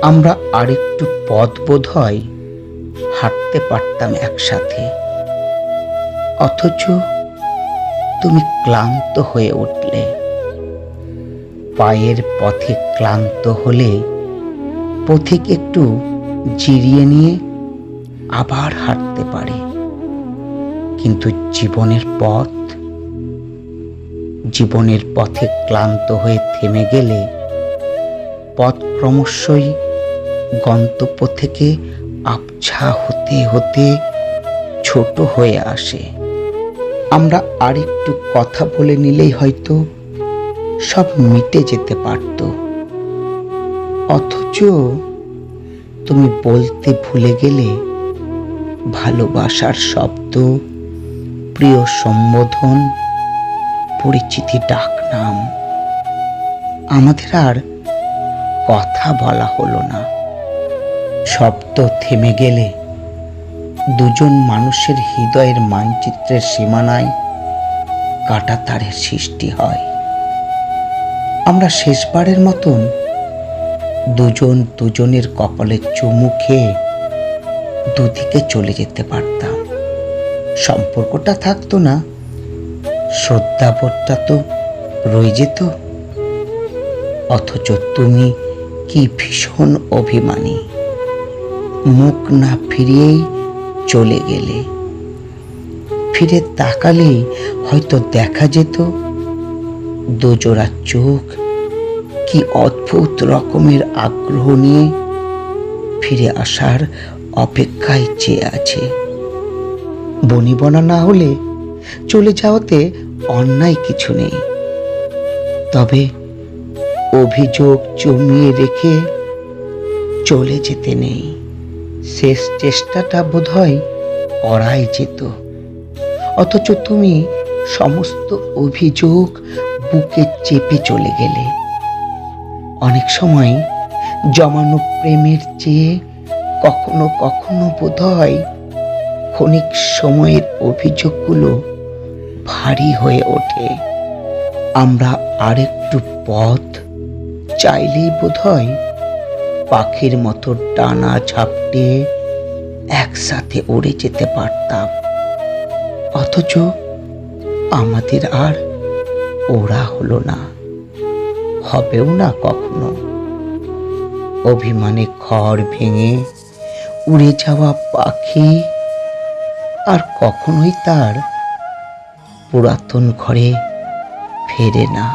আমরা আরেকটু পথ বোধহয় হাঁটতে পারতাম একসাথে, অথচ তুমি ক্লান্ত হয়ে উঠলে। পায়ের পথে ক্লান্ত হলে পথিক একটু জিরিয়ে নিয়ে আবার হাঁটতে পারে, কিন্তু জীবনের পথে ক্লান্ত হয়ে থেমে গেলে পথ ক্রমশই গন্তব্য থেকে আবছা হতে হতে ছোট হয়ে আসে। আমরা আরেকটু কথা বলে নিলেই হয়তো সব মিটে যেতে পারত, অথচ তুমি বলতে ভুলে গেলে ভালোবাসার শব্দ, প্রিয় সম্বোধন, পরিচিতি ডাকনাম। আমাদের আর কথা বলা হলো না। শব্দ থেমে গেলে দুজন মানুষের হৃদয়ের মানচিত্রের সীমানায় কাঁটাতারের সৃষ্টি হয়। আমরা শেষবারের মতন দুজন দুজনের কপালে চুমু খেয়ে দুদিকে চলে যেতে পারতাম। সম্পর্কটা থাকতো না, শ্রদ্ধাবোধটা তো রয়ে যেত। অথচ তুমি কি ভীষণ অভিমানী, মুখ না ফিরিয়েই চলে গেলে। ফিরে তাকালেই হয়তো দেখা যেত দুজোড়া চোখ কি অদ্ভুত রকমের আগ্রহ নিয়ে ফিরে আসার অপেক্ষায় চেয়ে আছে। বনিবনা না হলে চলে যাওয়াতে অন্যায় কিছু নেই, তবে অভিযোগ জমিয়ে রেখে চলে যেতে নেই। শেষ চেষ্টাটা বোধহয় করাই যেত, অথচ তুমি সমস্ত অভিযোগ বুকে চেপে চলে গেলে। অনেক সময় জমানো প্রেমের চেয়ে কখনো কখনো বোধহয় ক্ষণিক সময়ের অভিযোগগুলো ভারী হয়ে ওঠে। আমরা আরেকটু পথ চাইলেই বোধহয় পাখির মতো ডানা ঝাপটে একসাথে উড়ে যেতে পারতাম, অথচ আমাদের আর ওড়া হলো না, হবেও না কখনো। অভিমানে ঘর ভেঙে উড়ে যাওয়া পাখি আর কখনোই তার পুরাতন ঘরে ফেরে না।